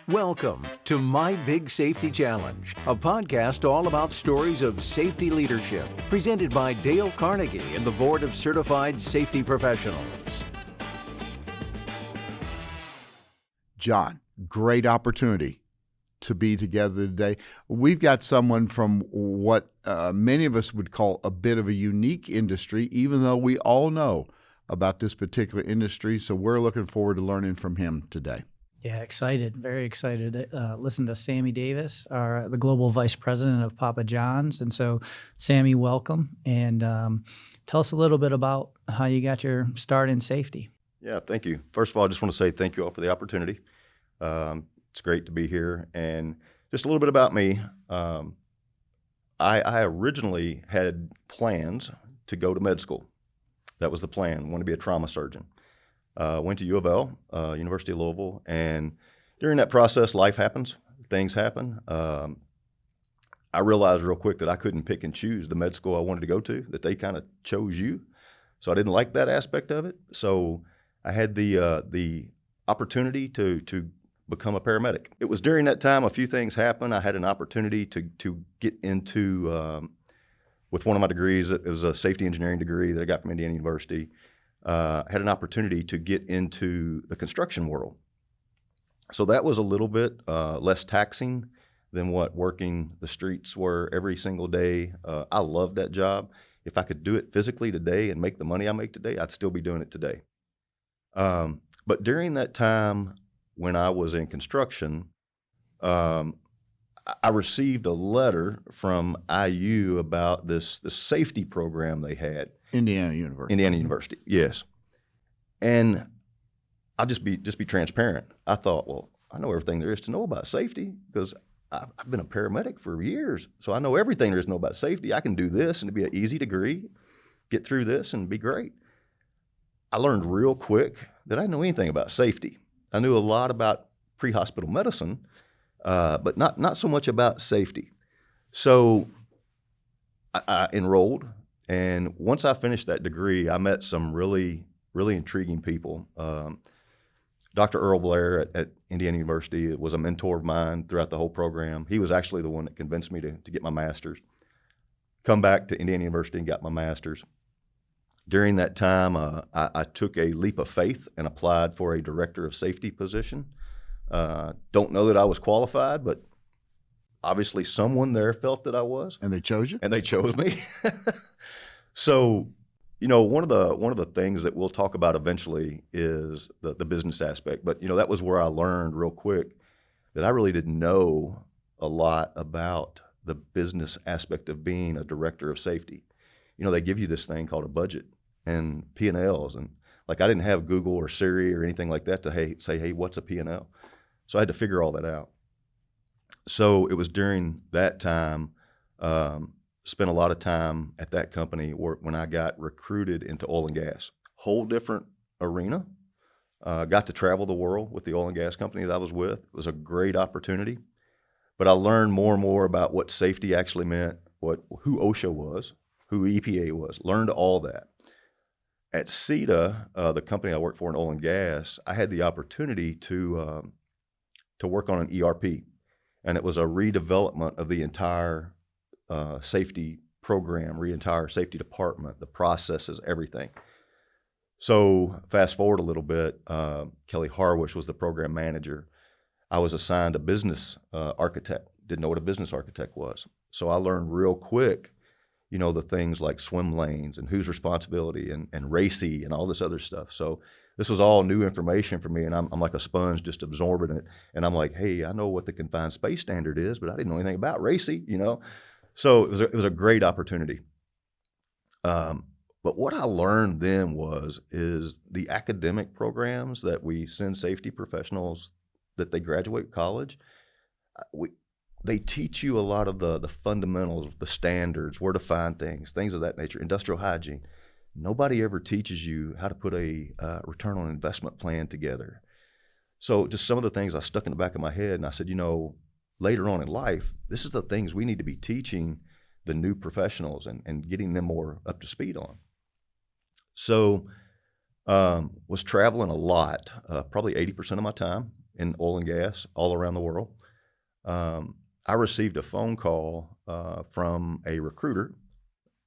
Welcome to My Big Safety Challenge, a podcast all about stories of safety leadership, presented by Dale Carnegie and the Board of Certified Safety Professionals. John, great opportunity to be together today. We've got someone from what many of us would call a bit of a unique industry, even though we all know about this particular industry. So we're looking forward to learning from him today. Yeah, excited, very excited. Listen to Sammy Davis, the Global Vice President of Papa John's. And so, Sammy, welcome. And tell us a little bit about how you got your start in safety. Yeah, thank you. First of all, I just want to say thank you all for the opportunity. It's great to be here. And just a little bit about me. I originally had plans to go to med school. That was the plan. I wanted to be a trauma surgeon. Went to U of L, University of Louisville, and during that process, life happens, things happen. I realized real quick that I couldn't pick and choose the med school I wanted to go to, that they kind of chose you. So I didn't like that aspect of it. So I had the opportunity to become a paramedic. It was during that time a few things happened. I had an opportunity to get into, with one of my degrees, it was a safety engineering degree that I got from Indiana University. Had an opportunity to get into the construction world. So that was a little bit less taxing than what working the streets were every single day. I loved that job. If I could do it physically today and make the money I make today, I'd still be doing it today. But during that time when I was in construction, I received a letter from IU about this safety program they had. Indiana University, yes. And I'll just be transparent. I thought, well, I know everything there is to know about safety because I've been a paramedic for years, so I know everything there is to know about safety. I can do this, and it'd be an easy degree, get through this, and be great. I learned real quick that I didn't know anything about safety. I knew a lot about pre-hospital medicine, but not so much about safety. So I enrolled. And once I finished that degree, I met some really, really intriguing people. Dr. Earl Blair at Indiana University was a mentor of mine throughout the whole program. He was actually the one that convinced me to get my master's. Come back to Indiana University and got my master's. During that time, I took a leap of faith and applied for a director of safety position. Don't know that I was qualified, but obviously someone there felt that I was. And they chose you? And they chose me. So, one of the things that we'll talk about eventually is the business aspect. But, that was where I learned real quick that I really didn't know a lot about the business aspect of being a director of safety. They give you this thing called a budget and P&Ls. And like I didn't have Google or Siri or anything like that to say, hey, what's a P&L? So I had to figure all that out. So it was during that time, spent a lot of time at that company when I got recruited into oil and gas. Whole different arena. Got to travel the world with the oil and gas company that I was with. It was a great opportunity. But I learned more and more about what safety actually meant, who OSHA was, who EPA was, learned all that. At CETA, the company I worked for in oil and gas, I had the opportunity to work on an ERP. And it was a redevelopment of the entire safety program, entire safety department, the processes, everything. So fast forward a little bit, Kelly Harwish was the program manager. I was assigned a business architect, didn't know what a business architect was. So I learned real quick, the things like swim lanes and whose responsibility and RACI and all this other stuff. So this was all new information for me, and I'm like a sponge just absorbing it. And I'm like, hey, I know what the confined space standard is, but I didn't know anything about RACI, So it was a great opportunity. But what I learned then is the academic programs that we send safety professionals that they graduate college, they teach you a lot of the fundamentals, the standards, where to find things of that nature, industrial hygiene. Nobody ever teaches you how to put a return on investment plan together. So just some of the things I stuck in the back of my head, and I said, later on in life, this is the things we need to be teaching the new professionals and getting them more up to speed on. So was traveling a lot, probably 80% of my time in oil and gas all around the world. I received a phone call from a recruiter,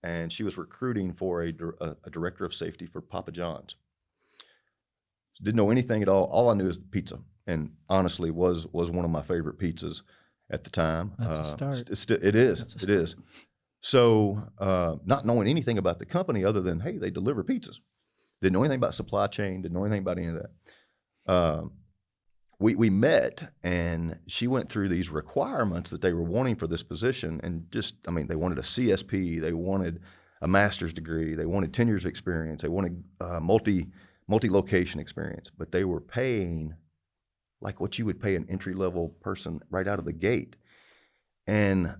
and she was recruiting for a director of safety for Papa John's. Didn't know anything at all. All I knew is the pizza, and honestly was one of my favorite pizzas at the time. That's a start. It is. So not knowing anything about the company other than, hey, they deliver pizzas. Didn't know anything about supply chain, didn't know anything about any of that. We met, and she went through these requirements that they were wanting for this position, and they wanted a CSP, they wanted a master's degree, they wanted 10 years of experience, they wanted multi-location experience, but they were paying like what you would pay an entry-level person right out of the gate. And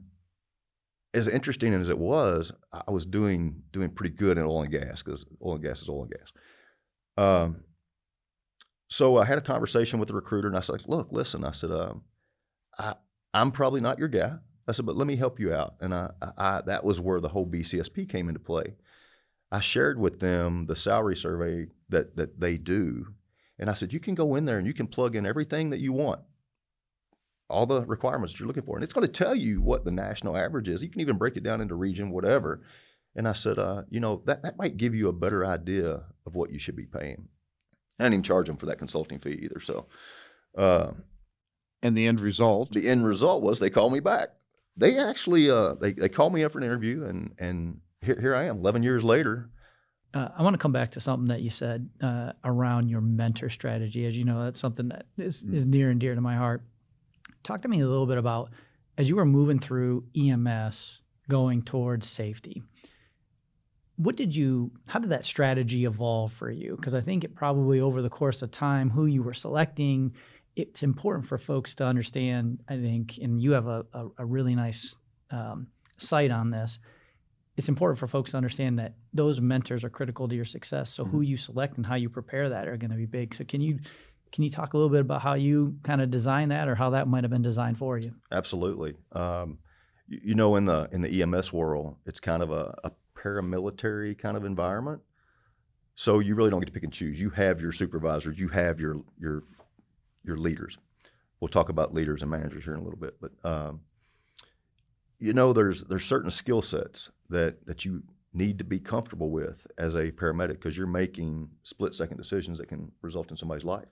as interesting as it was, I was doing pretty good in oil and gas, because oil and gas is oil and gas. So I had a conversation with the recruiter, and I said, look, listen, I said, I'm probably not your guy. I said, but let me help you out. And that was where the whole BCSP came into play. I shared with them the salary survey that they do. And I said, you can go in there and you can plug in everything that you want, all the requirements that you're looking for. And it's going to tell you what the national average is. You can even break it down into region, whatever. And I said, that might give you a better idea of what you should be paying. I didn't even charge them for that consulting fee either. So, and the end result? The end result was they called me back. They actually they called me up for an interview, and here I am 11 years later. I want to come back to something that you said around your mentor strategy. As you know, that's something that is near and dear to my heart. Talk to me a little bit about, as you were moving through EMS, going towards safety, how did that strategy evolve for you? Because I think it probably over the course of time, who you were selecting, it's important for folks to understand, I think, and you have a really nice site on this. It's important for folks to understand that those mentors are critical to your success. So who you select and how you prepare that are going to be big. So can you talk a little bit about how you kind of design that, or how that might have been designed for you? Absolutely. In the EMS world, it's kind of a paramilitary kind of environment. So you really don't get to pick and choose. You have your supervisors, you have your leaders. We'll talk about leaders and managers here in a little bit, but there's certain skill sets that you need to be comfortable with as a paramedic, because you're making split-second decisions that can result in somebody's life.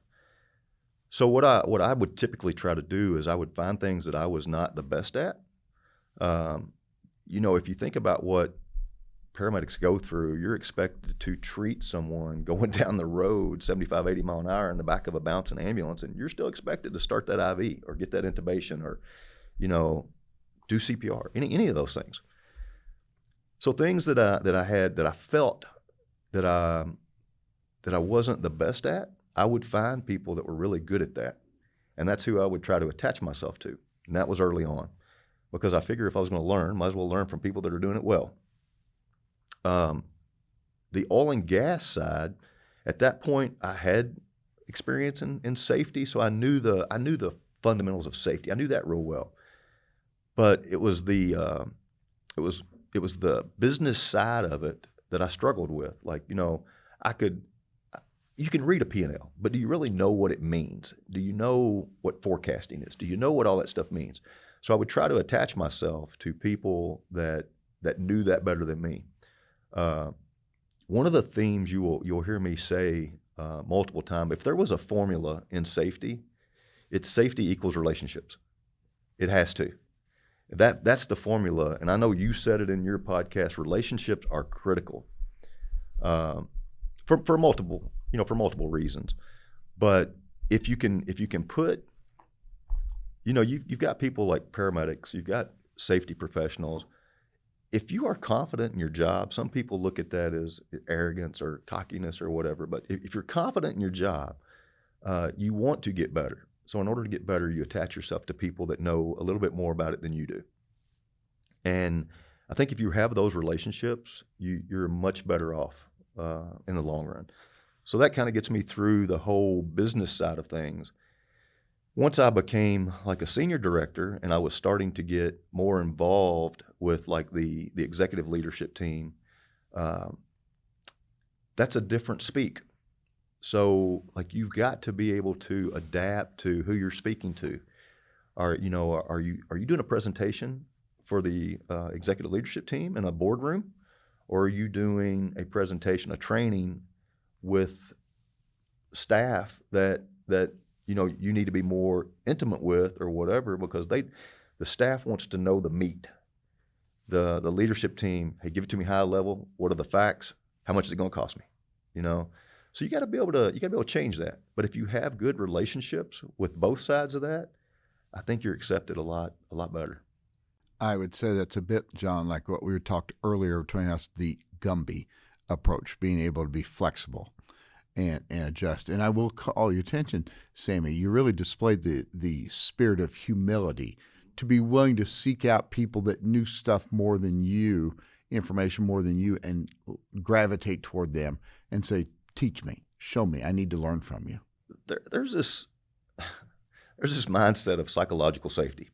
So what I would typically try to do is I would find things that I was not the best at. If you think about what paramedics go through, you're expected to treat someone going down the road 75, 80 mile an hour in the back of a bouncing ambulance, and you're still expected to start that IV or get that intubation or, do CPR, any of those things. So things that I felt that I wasn't the best at, I would find people that were really good at that, and that's who I would try to attach myself to. And that was early on, because I figure if I was going to learn, might as well learn from people that are doing it well. The oil and gas side, at that point, I had experience in safety, so I knew the fundamentals of safety. I knew that real well. But it was the business side of it that I struggled with. You can read a P&L, but do you really know what it means? Do you know what forecasting is? Do you know what all that stuff means? So I would try to attach myself to people that knew that better than me. One of the themes you'll hear me say multiple times, if there was a formula in safety, it's safety equals relationships. It has to. That's the formula, and I know you said it in your podcast. Relationships are critical for multiple reasons. But if you can put, you've got people like paramedics, you've got safety professionals. If you are confident in your job, some people look at that as arrogance or cockiness or whatever. But if you're confident in your job, you want to get better. So in order to get better, you attach yourself to people that know a little bit more about it than you do. And I think if you have those relationships, you're much better off in the long run. So that kind of gets me through the whole business side of things. Once I became like a senior director and I was starting to get more involved with like the executive leadership team, that's a different speak. So like you've got to be able to adapt to who you're speaking to. Are you doing a presentation for the executive leadership team in a boardroom, or are you doing a presentation, a training with staff that you need to be more intimate with or whatever, because the staff wants to know the meat. The leadership team, hey, give it to me high level. What are the facts? How much is it going to cost me? So you got to be able to change that. But if you have good relationships with both sides of that, I think you're accepted a lot better. I would say that's a bit, John, like what we were talked earlier between us, the Gumby approach, being able to be flexible and adjust. And I will call your attention, Sammy, you really displayed the spirit of humility to be willing to seek out people that knew stuff more than you, information more than you, and gravitate toward them and say, teach me, show me, I need to learn from you. There's this mindset of psychological safety,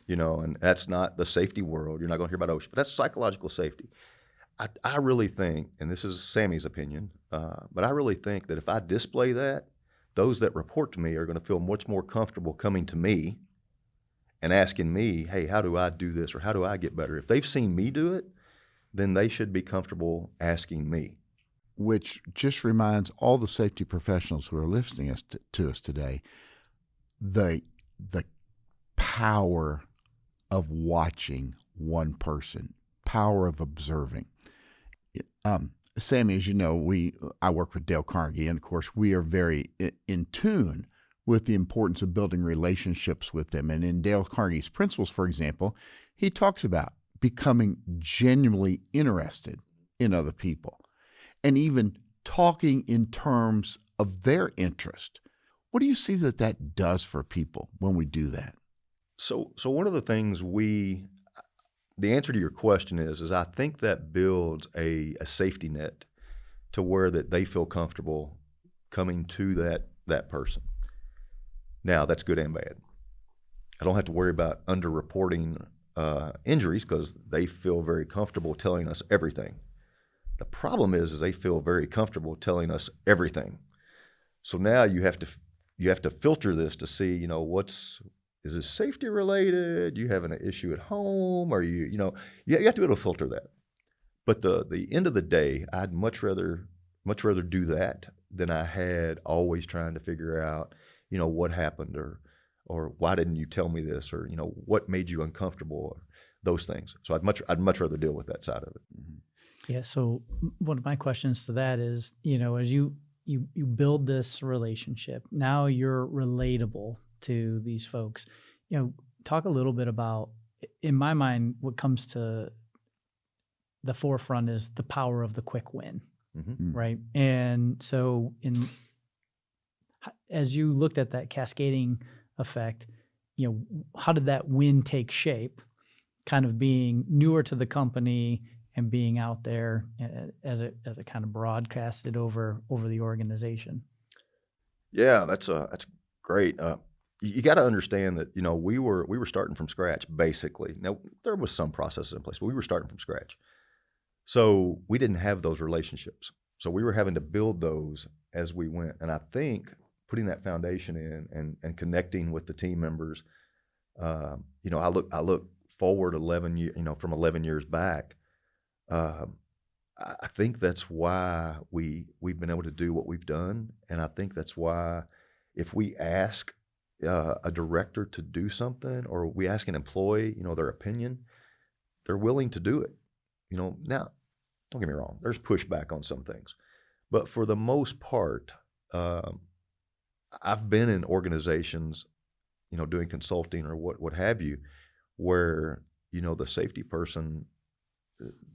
and that's not the safety world. You're not going to hear about OSH, but that's psychological safety. I really think, and this is Sammy's opinion, but I really think that if I display that, those that report to me are going to feel much more comfortable coming to me and asking me, hey, how do I do this, or how do I get better? If they've seen me do it, then they should be comfortable asking me. Which just reminds all the safety professionals who are listening to us today, the power of watching one person, power of observing. Sammy, as you know, I work with Dale Carnegie, and of course we are very in tune with the importance of building relationships with them. And in Dale Carnegie's principles, for example, he talks about becoming genuinely interested in other people and even talking in terms of their interest. What do you see that does for people when we do that? So one of the things the answer to your question is I think that builds a safety net to where that they feel comfortable coming to that person. Now, that's good and bad. I don't have to worry about underreporting injuries because they feel very comfortable telling us everything. The problem is they feel very comfortable telling us everything. So now you have to filter this to see, is this safety related? You having an issue at home? Or you have to be able to filter that. But the end of the day, I'd much rather do that than I had always trying to figure out, what happened or why didn't you tell me this, or what made you uncomfortable, or those things. So I'd much rather deal with that side of it. Mm-hmm. Yeah. So one of my questions to that is, as you build this relationship, now you're relatable to these folks. Talk a little bit about, in my mind, what comes to the forefront is the power of the quick win, Mm-hmm. right? And so as you looked at that cascading effect, how did that win take shape, kind of being newer to the company and being out there as it kind of broadcasted over the organization? Yeah, that's great. You got to understand that we were starting from scratch basically. Now there was some processes in place, but we were starting from scratch. So we didn't have those relationships. So we were having to build those as we went. And I think putting that foundation in and connecting with the team members, I look forward 11 years, from 11 years back. I think that's why we've been able to do what we've done. And I think that's why if we ask a director to do something, or we ask an employee, their opinion, they're willing to do it. Now, don't get me wrong, there's pushback on some things, but for the most part, I've been in organizations, doing consulting or what have you, where, the safety person,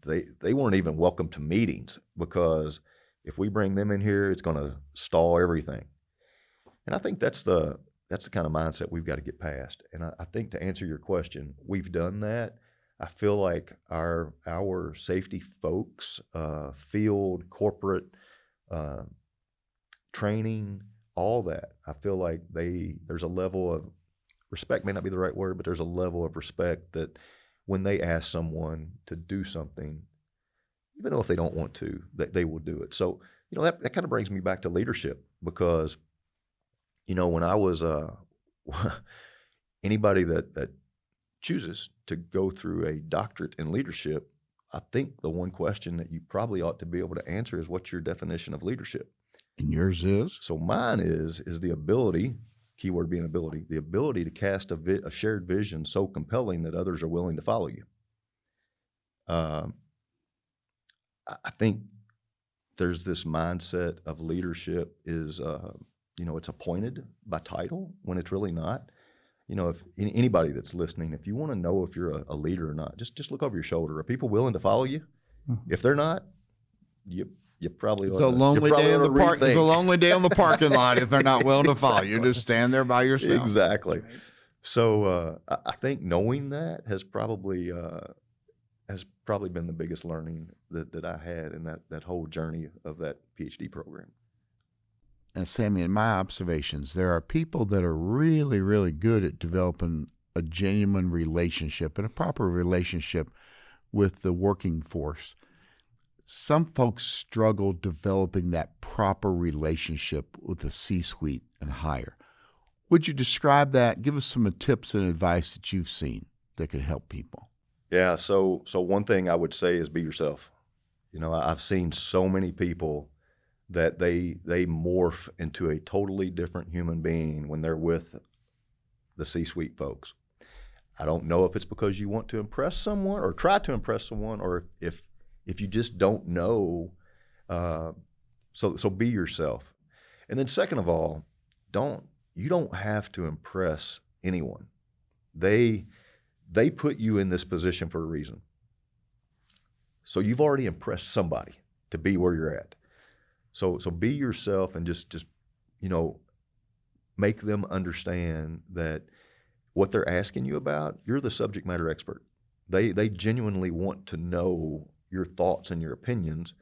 they weren't even welcome to meetings because if we bring them in here, it's going to stall everything. And I think that's the kind of mindset we've got to get past. And I think to answer your question, we've done that. I feel like our safety folks, field, corporate, training, all that, I feel like there's a level of respect, may not be the right word, but there's a level of respect that when they ask someone to do something, even though if they don't want to, that they will do it. So that kind of brings me back to leadership because, when I was anybody that chooses to go through a doctorate in leadership, I think the one question that you probably ought to be able to answer is, what's your definition of leadership? And yours is? So mine is the ability, keyword being ability, the ability to cast a shared vision so compelling that others are willing to follow you. I think there's this mindset of leadership is, it's appointed by title when it's really not. If anybody that's listening, if you want to know if you're a leader or not, just look over your shoulder. Are people willing to follow you? Mm-hmm. If they're not, you probably it's a lonely day in the park. It's a lonely day on the parking lot if they're not willing to follow you. Just stand there by yourself. Exactly. Right. So I think knowing that has probably been the biggest learning that I had in that whole journey of that PhD program. And Sammy, in my observations, there are people that are really, really good at developing a genuine relationship and a proper relationship with the working force. Some folks struggle developing that proper relationship with the C-suite and higher. Would you describe that? Give us some tips and advice that you've seen that could help people. Yeah, so one thing I would say is be yourself. I've seen so many people that they morph into a totally different human being when they're with the C-suite folks. I don't know if it's because you want to impress someone or try to impress someone, or if you just don't know. So be yourself. And then second of all, you don't have to impress anyone. They put you in this position for a reason. So you've already impressed somebody to be where you're at. So be yourself and just make them understand that what they're asking you about, you're the subject matter expert. They genuinely want to know your thoughts and your opinions.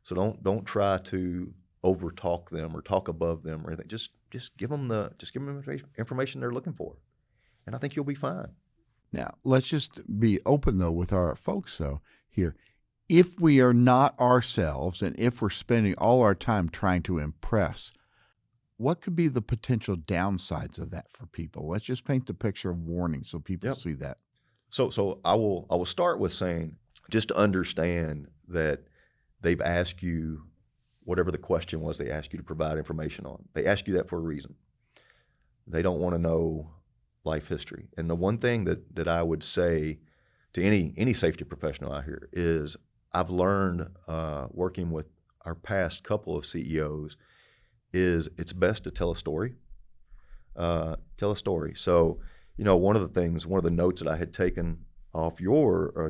So don't try to overtalk them or talk above them or anything. Just give them the information they're looking for, and I think you'll be fine. Now let's just be open though with our folks though here. If we are not ourselves and if we're spending all our time trying to impress, what could be the potential downsides of that for people? Let's just paint the picture of warning so people see that. So I will start with saying, just to understand that they've asked you whatever the question was they asked you to provide information on. They ask you that for a reason. They don't want to know life history. And the one thing that I would say to any safety professional out here is, I've learned working with our past couple of CEOs is it's best to tell a story. Tell a story. So, one of the notes that I had taken off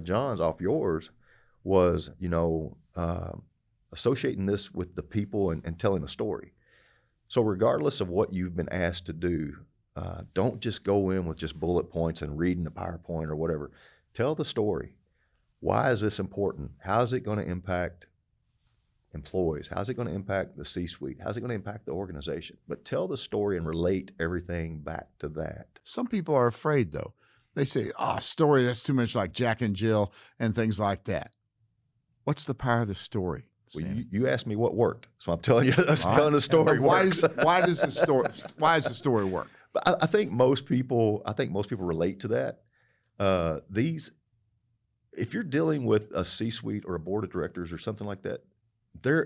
John's off yours was, associating this with the people and telling a story. So regardless of what you've been asked to do, don't just go in with just bullet points and reading the PowerPoint or whatever. Tell the story. Why is this important? How is it going to impact employees? How's it going to impact the C-suite? How's it going to impact the organization? But tell the story and relate everything back to that. Some people are afraid, though. They say, story, that's too much like Jack and Jill and things like that. What's the power of the story? Well, you asked me what worked, so I'm telling you, telling the story works. Why does the story work? But I think most people relate to that. If you're dealing with a C-suite or a board of directors or something like that,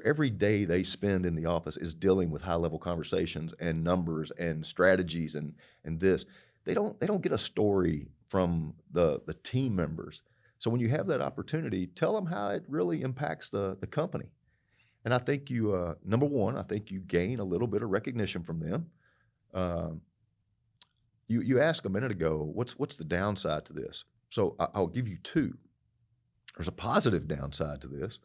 every day they spend in the office is dealing with high-level conversations and numbers and strategies and this. They don't get a story from the team members. So when you have that opportunity, tell them how it really impacts the company. And I think you, number one, I think you gain a little bit of recognition from them. You asked a minute ago, what's the downside to this? So I'll give you two. There's a positive downside to this.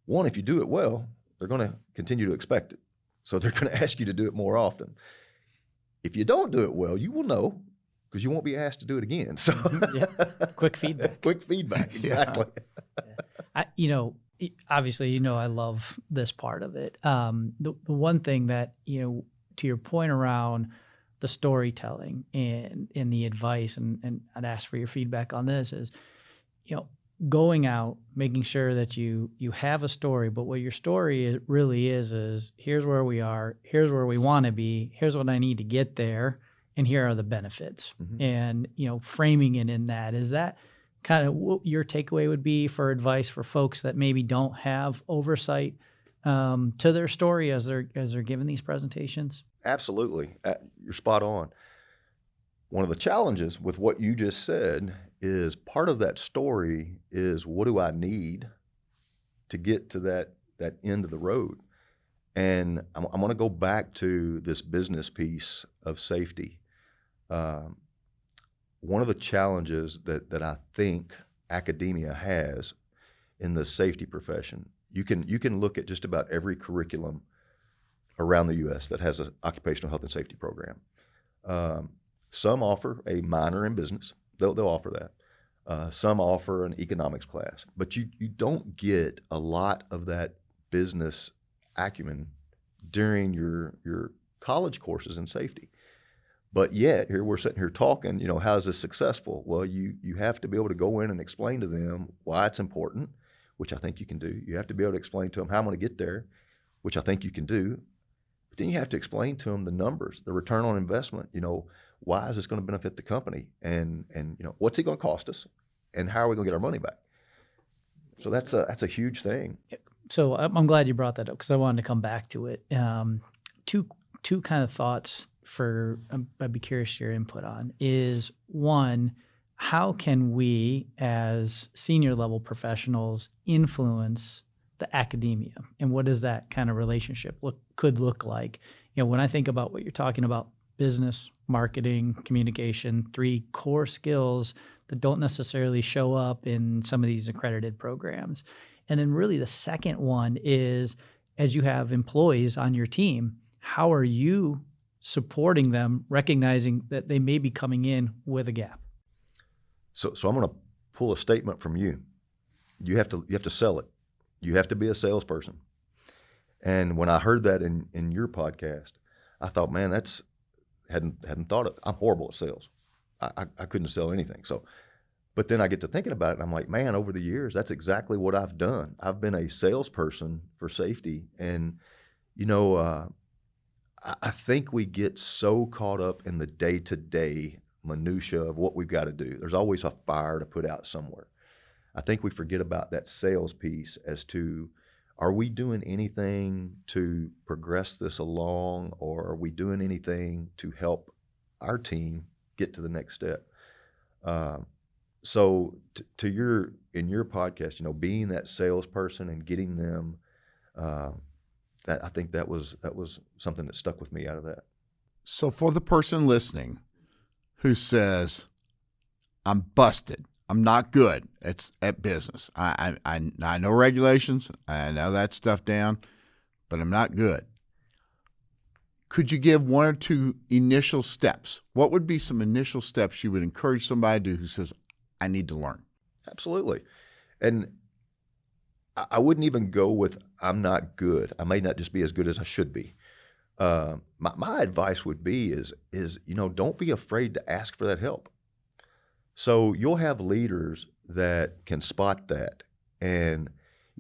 One, if you do it well, they're going to continue to expect it. So they're going to ask you to do it more often. If you don't do it well, you will know because you won't be asked to do it again. So Quick feedback. Quick feedback, exactly. Obviously, I love this part of it. The one thing that, to your point around the storytelling and the advice, and I'd ask for your feedback on this is, going out, making sure that you have a story, but what your story really is here's where we are, here's where we want to be, here's what I need to get there, and here are the benefits. Mm-hmm. And, framing it in that, is that kind of what your takeaway would be for advice for folks that maybe don't have oversight to their story as they're giving these presentations? Absolutely. You're spot on. One of the challenges with what you just said is part of that story is, what do I need to get to that end of the road? And I'm going to go back to this business piece of safety. One of the challenges that I think academia has in the safety profession, you can look at just about every curriculum around the U.S. that has an occupational health and safety program. Some offer a minor in business. They'll offer that. Some offer an economics class. But you don't get a lot of that business acumen during your college courses in safety. But yet, here we're sitting here talking, how is this successful? Well, you have to be able to go in and explain to them why it's important, which I think you can do. You have to be able to explain to them how I'm going to get there, which I think you can do. But then you have to explain to them the numbers, the return on investment. Why is this going to benefit the company? And what's it going to cost us? And how are we going to get our money back? So that's a huge thing. So I'm glad you brought that up, because I wanted to come back to it. Two kind of thoughts I'd be curious your input on is, one, how can we as senior level professionals influence the academia, and what does that kind of relationship could look like? When I think about what you're talking about, business, marketing, communication, 3 core skills that don't necessarily show up in some of these accredited programs. And then really the second one is, as you have employees on your team, how are you supporting them, recognizing that they may be coming in with a gap? So I'm going to pull a statement from you. You have to sell it. You have to be a salesperson. And when I heard that in your podcast, I thought, man, hadn't thought of. I'm horrible at sales. I couldn't sell anything. But then I get to thinking about it, and I'm like, man, over the years, that's exactly what I've done. I've been a salesperson for safety, and I think we get so caught up in the day-to-day minutia of what we've got to do. There's always a fire to put out somewhere. I think we forget about that sales piece as to, are we doing anything to progress this along, or are we doing anything to help our team get to the next step? So in your podcast, being that salesperson and getting them, I think that was something that stuck with me out of that. So for the person listening who says, I'm busted, I'm not good at business, I know regulations, I know that stuff down, but I'm not good. Could you give 1 or 2 initial steps? What would be some initial steps you would encourage somebody to do who says, I need to learn? Absolutely. And I wouldn't even go with, I'm not good. I may not just be as good as I should be. My advice would be is don't be afraid to ask for that help. So you'll have leaders that can spot that. And,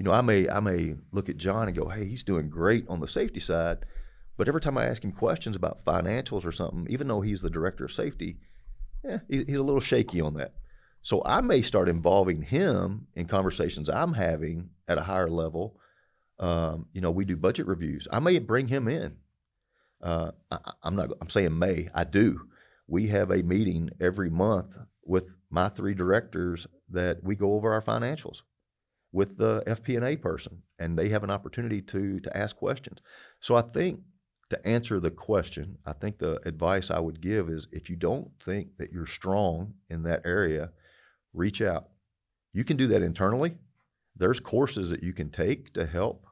I may look at John and go, hey, he's doing great on the safety side. But every time I ask him questions about financials or something, even though he's the director of safety, he's a little shaky on that. So I may start involving him in conversations I'm having at a higher level. We do budget reviews. I may bring him in. I'm saying may, I do. We have a meeting every month with my 3 directors that we go over our financials with the FP&A person, and they have an opportunity to ask questions. So I think, to answer the question, I think the advice I would give is, if you don't think that you're strong in that area, reach out. You can do that internally. There's courses that you can take to help.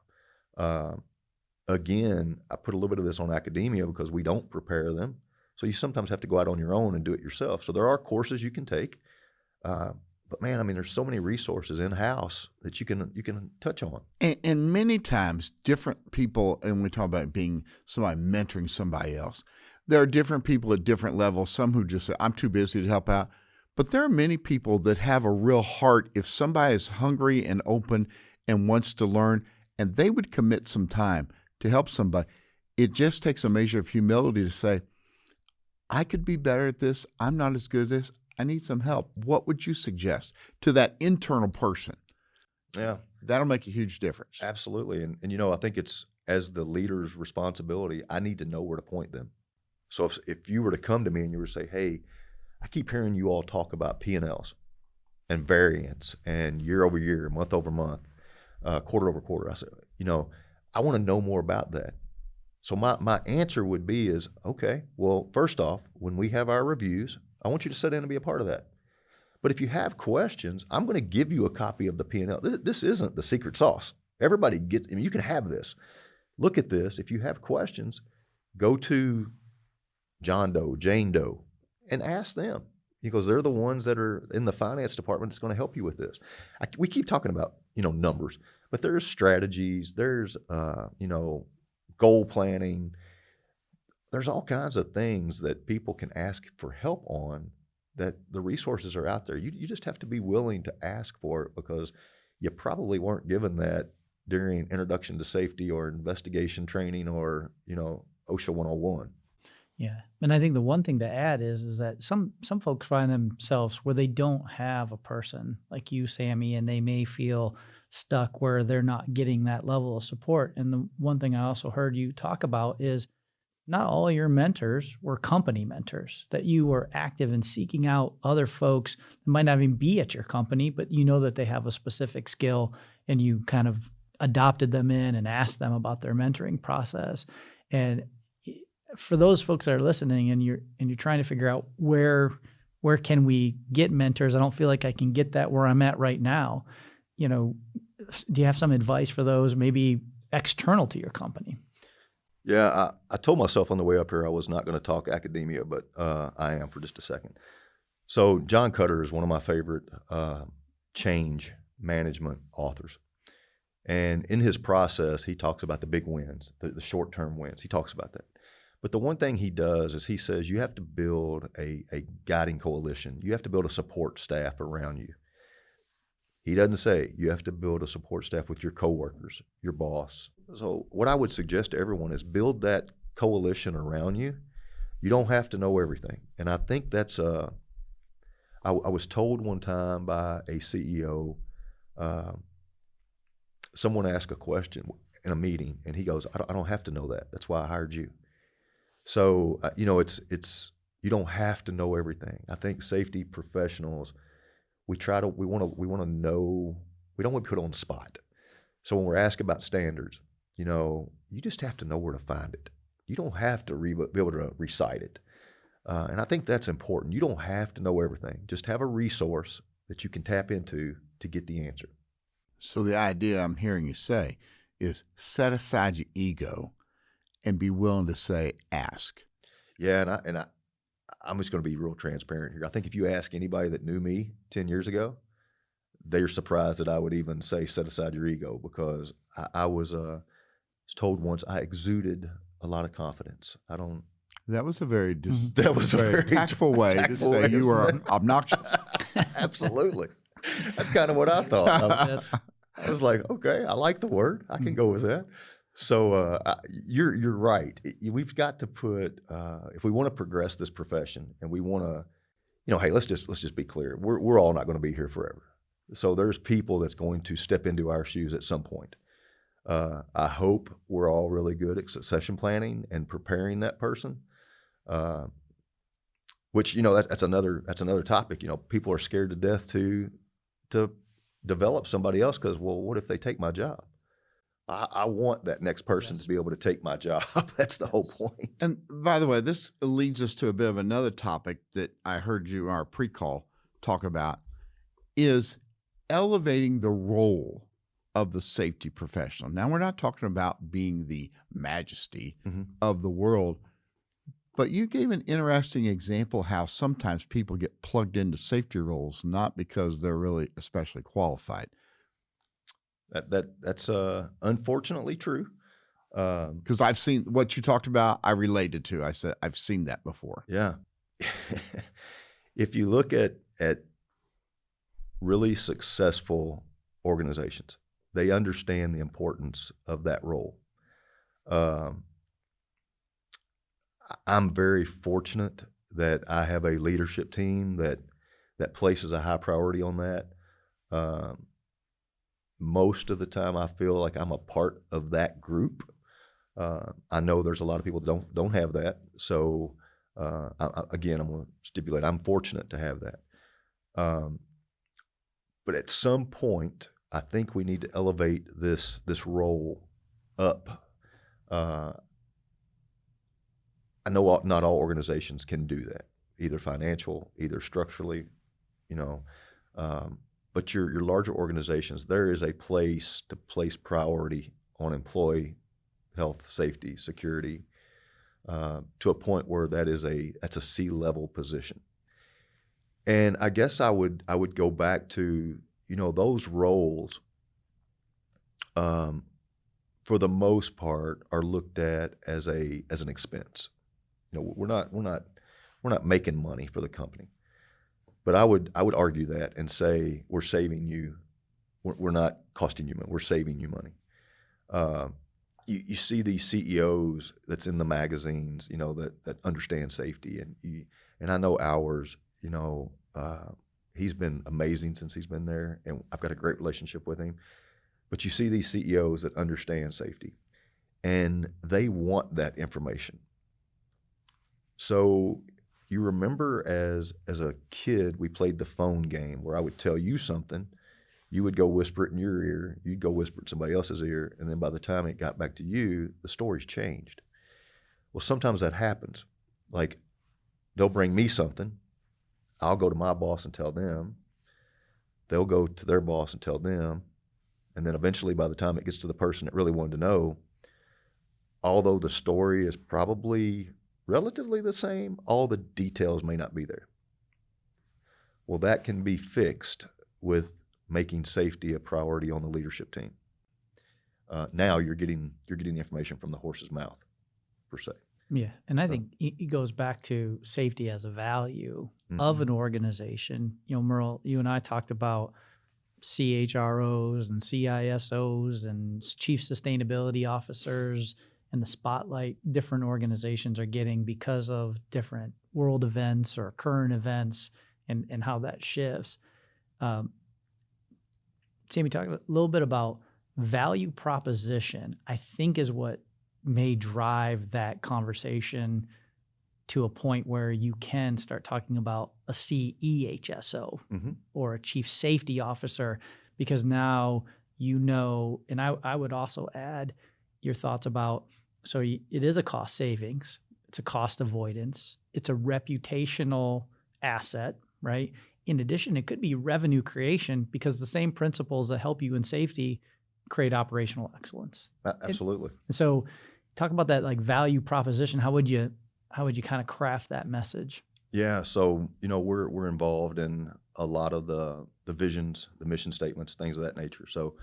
Again, I put a little bit of this on academia because we don't prepare them. So you sometimes have to go out on your own and do it yourself. So there are courses you can take. But man, there's so many resources in-house that you can touch on. And many times, different people, and we talk about being somebody mentoring somebody else, there are different people at different levels, some who just say, I'm too busy to help out. But there are many people that have a real heart if somebody is hungry and open and wants to learn, and they would commit some time to help somebody. It just takes a measure of humility to say, I could be better at this. I'm not as good as this. I need some help. What would you suggest to that internal person? Yeah. That'll make a huge difference. Absolutely. And I think it's, as the leader's responsibility, I need to know where to point them. So if you were to come to me and you were to say, hey, I keep hearing you all talk about P&Ls and variance and year over year, month over month, quarter over quarter. I said, I want to know more about that. So my answer would be is, okay, well, first off, when we have our reviews, I want you to sit in and be a part of that. But if you have questions, I'm going to give you a copy of the P&L. This isn't the secret sauce. Everybody gets, you can have this. Look at this. If you have questions, go to John Doe, Jane Doe, and ask them, because they're the ones that are in the finance department that's going to help you with this. We keep talking about, numbers, but there's strategies, there's, goal planning. There's all kinds of things that people can ask for help on, that the resources are out there. You just have to be willing to ask for it, because you probably weren't given that during introduction to safety or investigation training or, OSHA 101. Yeah. And I think the one thing to add is that some folks find themselves where they don't have a person like you, Sammy, and they may feel stuck where they're not getting that level of support. And the one thing I also heard you talk about is not all your mentors were company mentors, that you were active in seeking out other folks that might not even be at your company, but you know that they have a specific skill, and you kind of adopted them in and asked them about their mentoring process. And for those folks that are listening and you're trying to figure out where can we get mentors? I don't feel like I can get that where I'm at right now. Do you have some advice for those, maybe external to your company? Yeah, I told myself on the way up here I was not going to talk academia, but I am for just a second. So John Cutter is one of my favorite change management authors. And in his process, he talks about the big wins, the short-term wins. He talks about that. But the one thing he does is he says you have to build a guiding coalition. You have to build a support staff around you. He doesn't say you have to build a support staff with your coworkers, your boss. So what I would suggest to everyone is build that coalition around you. You don't have to know everything. And I think that's I was told one time by a CEO, someone asked a question in a meeting, and he goes, I don't have to know that. That's why I hired you. So, it's you don't have to know everything. I think safety professionals, we want to know, we don't want to be put on the spot. So when we're asked about standards, you just have to know where to find it. You don't have to be able to recite it. And I think that's important. You don't have to know everything. Just have a resource that you can tap into to get the answer. So the idea I'm hearing you say is set aside your ego and be willing to say, ask. Yeah, and I'm just going to be real transparent here. I think if you ask anybody that knew me 10 years ago, they're surprised that I would even say set aside your ego, because I was told once I exuded a lot of confidence. That was a very that was a very tactful way to say you were obnoxious. Absolutely. That's kind of what I thought. I was like, okay, I like the word. I can go with that. So you're right. We've got to put if we want to progress this profession, and we want to, hey, let's just be clear. We're all not going to be here forever. So there's people that's going to step into our shoes at some point. I hope we're all really good at succession planning and preparing that person. Which that's another topic. People are scared to death to develop somebody else, because, well, what if they take my job? I want that next person to be able to take my job. That's the whole point. And by the way, this leads us to a bit of another topic that I heard you in our pre-call talk about, is elevating the role of the safety professional. Now, we're not talking about being the majesty of the world, but you gave an interesting example how sometimes people get plugged into safety roles, not because they're really especially qualified. That's unfortunately true. Because I've seen what you talked about, I related to. I said, I've seen that before. Yeah. If you look at at really successful organizations. They understand the importance of that role. I'm very fortunate that I have a leadership team that places a high priority on that. Most of the time, I feel like I'm a part of that group. I know there's a lot of people that don't have that. So again, I'm going to stipulate I'm fortunate to have that. But at some point, I think we need to elevate this role up. I know not all organizations can do that, either financial, either structurally, but your larger organizations, there is a place to place priority on employee health, safety, security, to a point where that's a C-level position. And I guess I would go back to, those roles, for the most part, are looked at as an expense. We're not making money for the company, but I would argue that and say we're saving you. We're not costing you money. We're saving you money. You see these CEOs that's in the magazines, that understand safety, and I know ours. He's been amazing since he's been there, and I've got a great relationship with him. But you see these CEOs that understand safety, and they want that information. So you remember as a kid, we played the phone game where I would tell you something, you would go whisper it in your ear, you'd go whisper it in somebody else's ear, and then by the time it got back to you, the story's changed. Well, sometimes that happens. Like, they'll bring me something, I'll go to my boss and tell them, they'll go to their boss and tell them, and then eventually by the time it gets to the person that really wanted to know, although the story is probably relatively the same, all the details may not be there. Well, that can be fixed with making safety a priority on the leadership team. Now you're getting the information from the horse's mouth, per se. Yeah, and I think it goes back to safety as a value of an organization. Merle, you and I talked about CHROs and CISOs and chief sustainability officers and the spotlight different organizations are getting because of different world events or current events and how that shifts. Sammy, talk a little bit about value proposition, I think is what may drive that conversation to a point where you can start talking about a CEHSO or a chief safety officer, because now and I would also add your thoughts about, so it is a cost savings, it's a cost avoidance, it's a reputational asset, right? In addition, it could be revenue creation because the same principles that help you in safety create operational excellence. Absolutely. And so talk about that, like, value proposition. How would you kind of craft that message? Yeah, so we're involved in a lot of the visions, the mission statements, things of that nature. So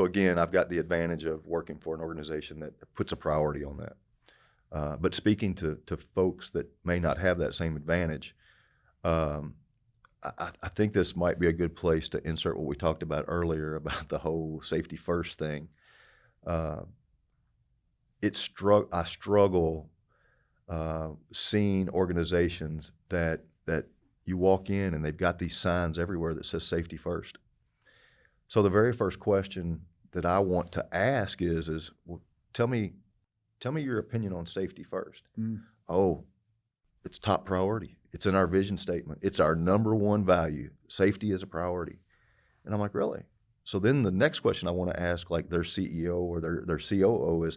again, I've got the advantage of working for an organization that puts a priority on that. But speaking to folks that may not have that same advantage, I think this might be a good place to insert what we talked about earlier about the whole safety first thing. I struggle seeing organizations that you walk in and they've got these signs everywhere that says safety first. So the very first question that I want to ask is well, tell me your opinion on safety first. Oh, it's top priority. It's in our vision statement. It's our number one value. Safety is a priority. And I'm like, really? So then the next question I want to ask, like their CEO or their COO, is,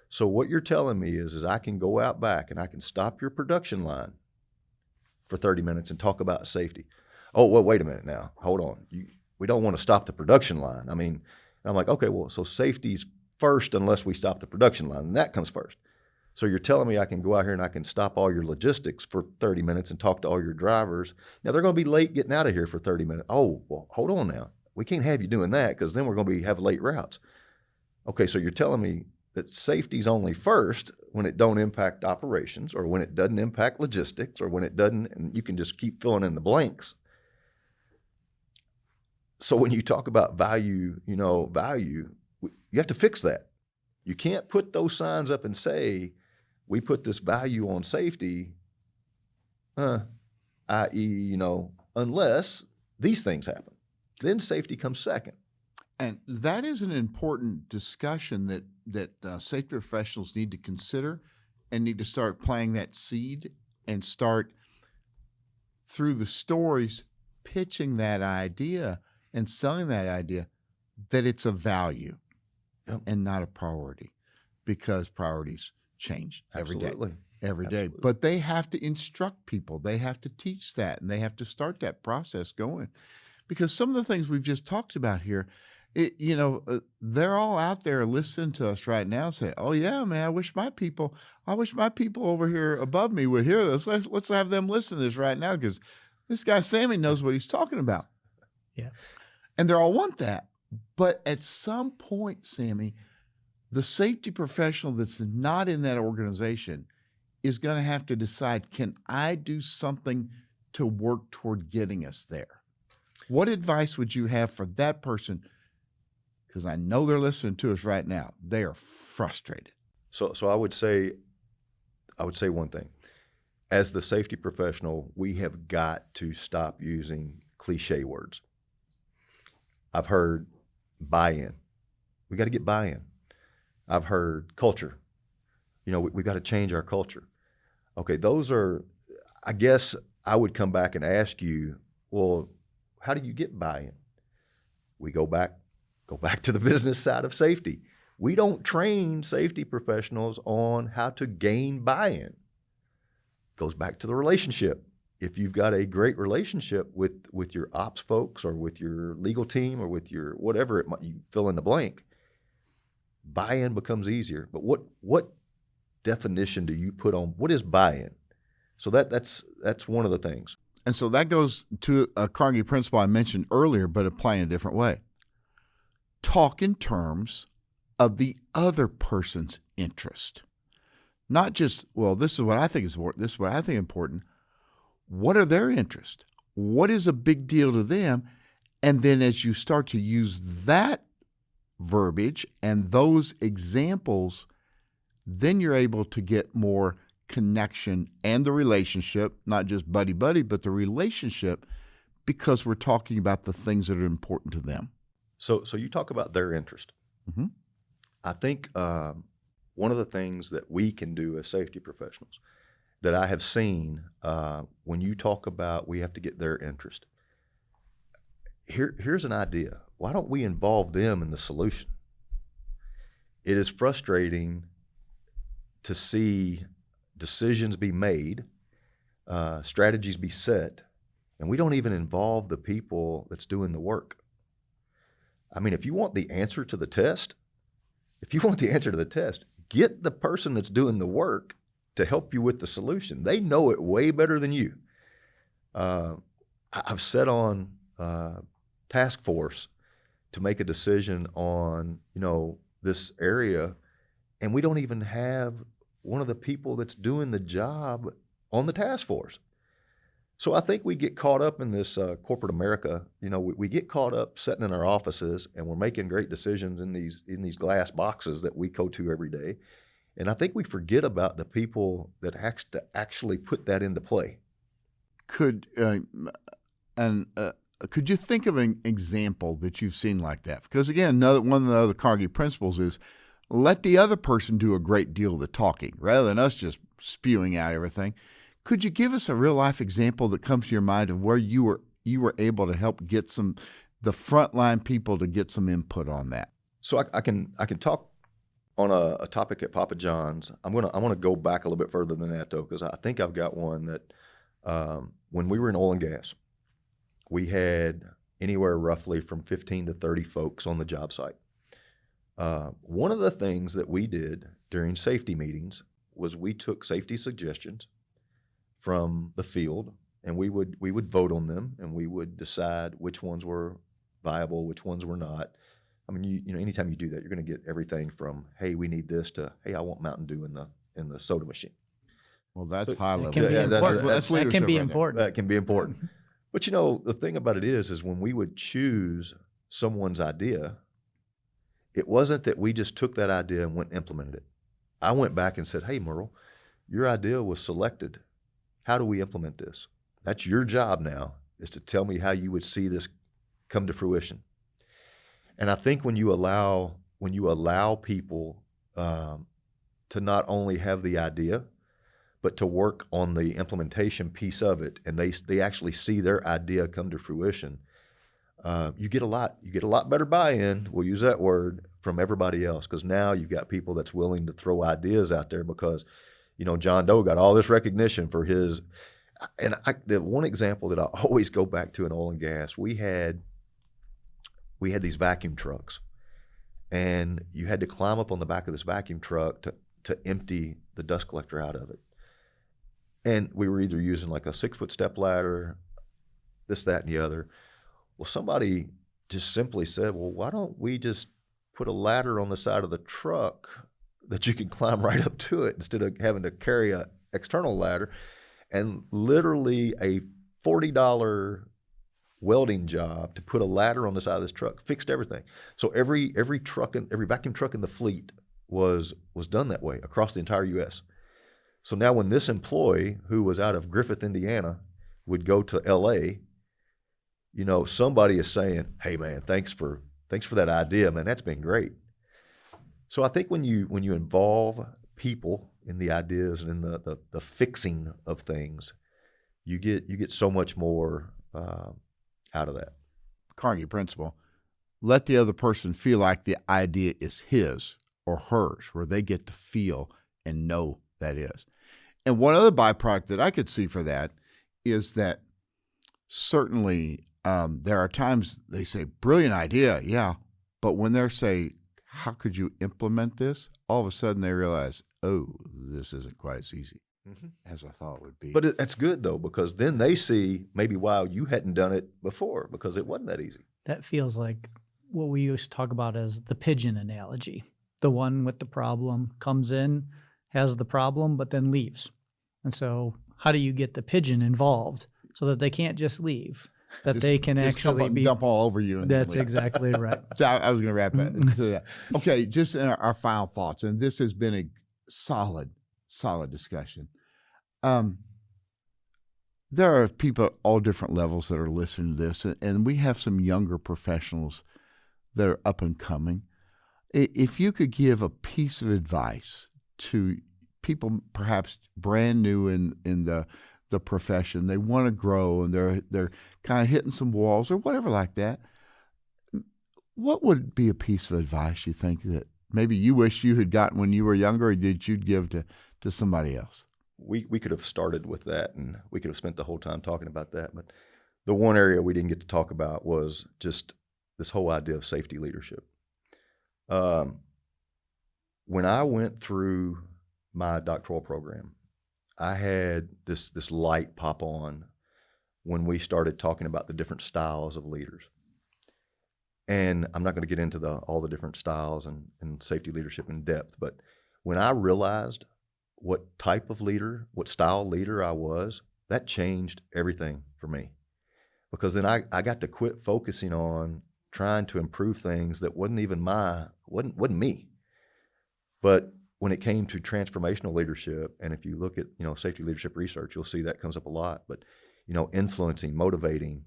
so what you're telling me is I can go out back and I can stop your production line for 30 minutes and talk about safety. Oh, well, wait a minute now. Hold on. We don't want to stop the production line. I mean, I'm like, okay, well, so safety's first unless we stop the production line, and that comes first. So you're telling me I can go out here and I can stop all your logistics for 30 minutes and talk to all your drivers. Now, they're going to be late getting out of here for 30 minutes. Oh, well, hold on now. We can't have you doing that because then we're going to have late routes. Okay, so you're telling me that safety's only first when it don't impact operations or when it doesn't impact logistics or when it doesn't, and you can just keep filling in the blanks. So when you talk about value, you have to fix that. You can't put those signs up and say, we put this value on safety, i.e., unless these things happen. Then safety comes second. And that is an important discussion that safety professionals need to consider and need to start planting that seed and start through the stories pitching that idea and selling that idea that it's a value and not a priority, because priorities change every day. Absolutely. But they have to instruct people. They have to teach that, and they have to start that process going, because some of the things we've just talked about here, they're all out there listening to us right now say, oh yeah, man, I wish my people over here above me would hear this. Let's have them listen to this right now, because this guy Sammy knows what he's talking about. Yeah. And they all want that. But at some point, Sammy, the safety professional that's not in that organization is going to have to decide, can I do something to work toward getting us there? What advice would you have for that person? Because I know they're listening to us right now. They are frustrated. So I would say one thing. As the safety professional, we have got to stop using cliche words. I've heard buy-in. We got to get buy-in. I've heard culture. We've got to change our culture. Okay, those are, I guess I would come back and ask you, well, how do you get buy-in? We go back to the business side of safety. We don't train safety professionals on how to gain buy-in. Goes back to the relationship. If you've got a great relationship with your ops folks or with your legal team or with your whatever it might, you fill in the blank, buy-in becomes easier. But what definition do you put on what is buy-in? So that's one of the things. And so that goes to a Carnegie principle I mentioned earlier, but applying a different way. Talk in terms of the other person's interest. Not just, well, this is what I think is important. This is what I think is important. What are their interests? What is a big deal to them? And then as you start to use that verbiage and those examples, then you're able to get more connection and the relationship, not just buddy-buddy, but the relationship, because we're talking about the things that are important to them. So you talk about their interest. Mm-hmm. I think one of the things that we can do as safety professionals that I have seen when you talk about we have to get their interest, here's an idea. Why don't we involve them in the solution? It is frustrating to see decisions be made, strategies be set, and we don't even involve the people that's doing the work. I mean, if you want the answer to the test, get the person that's doing the work to help you with the solution. They know it way better than you. I've sat on task force to make a decision on, this area, and we don't even have one of the people that's doing the job on the task force. So I think we get caught up in this corporate America. We get caught up sitting in our offices and we're making great decisions in these glass boxes that we go to every day. And I think we forget about the people that have to actually put that into play. Could you think of an example that you've seen like that? Because again, one of the other Carnegie principles is let the other person do a great deal of the talking rather than us just spewing out everything. Could you give us a real life example that comes to your mind of where you were able to help get the frontline people to get some input on that? So I can talk on a topic at Papa John's. I want to go back a little bit further than that though, because I think I've got one that when we were in oil and gas, we had anywhere roughly from 15 to 30 folks on the job site. One of the things that we did during safety meetings was we took safety suggestions from the field and we would vote on them and we would decide which ones were viable, which ones were not. I mean, anytime you do that, you're going to get everything from, hey, we need this to, hey, I want Mountain Dew in the soda machine. Well, that's high level. That can be important. That can be important. But the thing about it is when we would choose someone's idea, it wasn't that we just took that idea and went and implemented it. I went back and said, hey, Merle, your idea was selected. How do we implement this? That's your job now, is to tell me how you would see this come to fruition. And I think when you allow people to not only have the idea, but to work on the implementation piece of it, and they actually see their idea come to fruition, you get a lot better buy-in, we'll use that word, from everybody else, because now you've got people that's willing to throw ideas out there because, John Doe got all this recognition for his, and the one example that I always go back to in oil and gas, we had these vacuum trucks, and you had to climb up on the back of this vacuum truck to empty the dust collector out of it. And we were either using like a 6-foot step ladder, this, that, and the other. Well, somebody just simply said, well, why don't we just put a ladder on the side of the truck that you can climb right up to it instead of having to carry an external ladder? And literally a $40 welding job to put a ladder on the side of this truck fixed everything. So every vacuum truck in the fleet was done that way across the entire U.S. So now when this employee who was out of Griffith, Indiana, would go to L.A., somebody is saying, hey, man, thanks for that idea, man. That's been great. So I think when you involve people in the ideas and in the fixing of things, you get so much more out of that. Carnegie principle, let the other person feel like the idea is his or hers, where they get to feel and know that is. And one other byproduct that I could see for that is that certainly there are times they say, brilliant idea, yeah, but when they're saying, how could you implement this? All of a sudden they realize, oh, this isn't quite as easy as I thought it would be. But that's good, though, because then they see maybe why you hadn't done it before, because it wasn't that easy. That feels like what we used to talk about as the pigeon analogy. The one with the problem comes in, has the problem, but then leaves. And so how do you get the pigeon involved so that they can't just leave, that they can actually dump all over you? That's exactly right. So I was going to wrap it into that. Okay, just in our final thoughts, and this has been a solid discussion. There are people at all different levels that are listening to this, and we have some younger professionals that are up and coming. If you could give a piece of advice to people perhaps brand new in the profession, they want to grow and they're kind of hitting some walls or whatever like that, what would be a piece of advice you think that maybe you wish you had gotten when you were younger, or did you give to somebody else? We could have started with that, and we could have spent the whole time talking about that. But the one area we didn't get to talk about was just this whole idea of safety leadership. When I went through my doctoral program, I had this light pop on when we started talking about the different styles of leaders. And I'm not going to get into all the different styles and safety leadership in depth, but when I realized what type of leader, what style leader I was, that changed everything for me. Because then I got to quit focusing on trying to improve things that wasn't me. But when it came to transformational leadership, and if you look at safety leadership research, you'll see that comes up a lot. But influencing, motivating,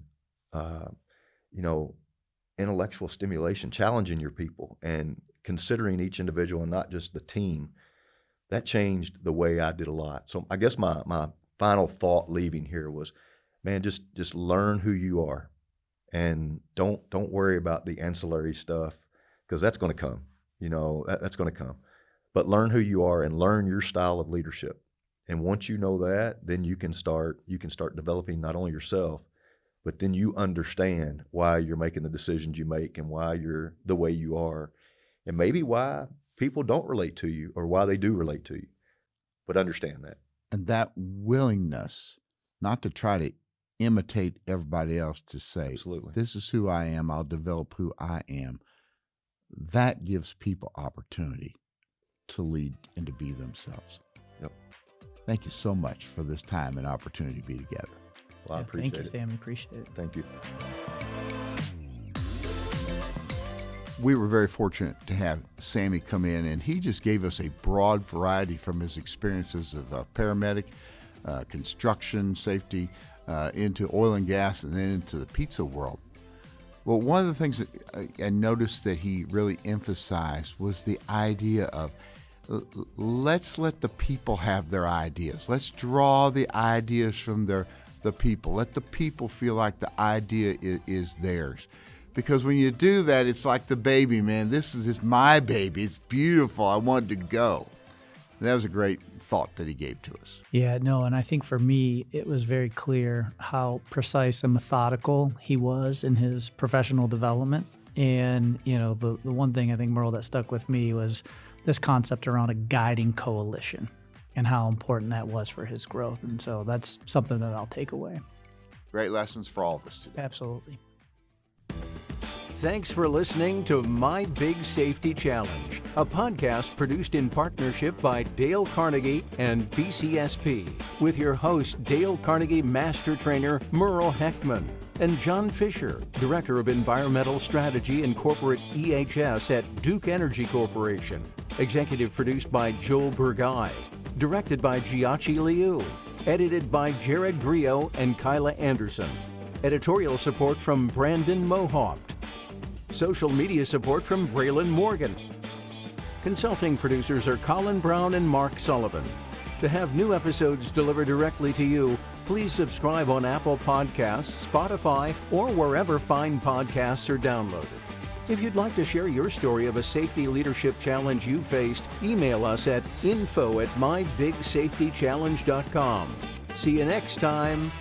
intellectual stimulation, challenging your people, and considering each individual and not just the team, that changed the way I did a lot. So I guess my final thought leaving here was, man, just learn who you are, and don't worry about the ancillary stuff, because that's going to come. That's going to come. But learn who you are and learn your style of leadership. And once you know that, then you can start developing not only yourself, but then you understand why you're making the decisions you make and why you're the way you are, and maybe why people don't relate to you or why they do relate to you. But understand that. And that willingness not to try to imitate everybody else, to say, absolutely, this is who I am, I'll develop who I am. That gives people opportunity to lead and to be themselves. Yep. Thank you so much for this time and opportunity to be together. Well, I appreciate it. Thank you, Sammy. Appreciate it. Thank you. We were very fortunate to have Sammy come in, and he just gave us a broad variety from his experiences of paramedic, construction, safety, into oil and gas, and then into the pizza world. Well, one of the things that I noticed that he really emphasized was the idea of let's let the people have their ideas. Let's draw the ideas from the people. Let the people feel like the idea is theirs. Because when you do that, it's like the baby, man. This is my baby. It's beautiful. I want it to go. That was a great thought that he gave to us. Yeah, no, and I think for me, it was very clear how precise and methodical he was in his professional development. And, you know, the one thing I think, Merle, that stuck with me was this concept around a guiding coalition and how important that was for his growth. And so that's something that I'll take away. Great lessons for all of us today. Absolutely. Thanks for listening to My Big Safety Challenge, a podcast produced in partnership by Dale Carnegie and BCSP, with your host, Dale Carnegie Master Trainer Merle Heckman, and John Fisher, Director of Environmental Strategy and Corporate EHS at Duke Energy Corporation. Executive produced by Joel Burgai. Directed by Giachi Liu. Edited by Jared Gr.IOSH and Kyla Anderson. Editorial support from Brandon Mohawk. Social media support from Braylon Morgan. Consulting producers are Colin Brown and Mark Sullivan. To have new episodes delivered directly to you, please subscribe on Apple Podcasts, Spotify, or wherever fine podcasts are downloaded. If you'd like to share your story of a safety leadership challenge you faced, email us at info@mybigsafetychallenge.com. See you next time.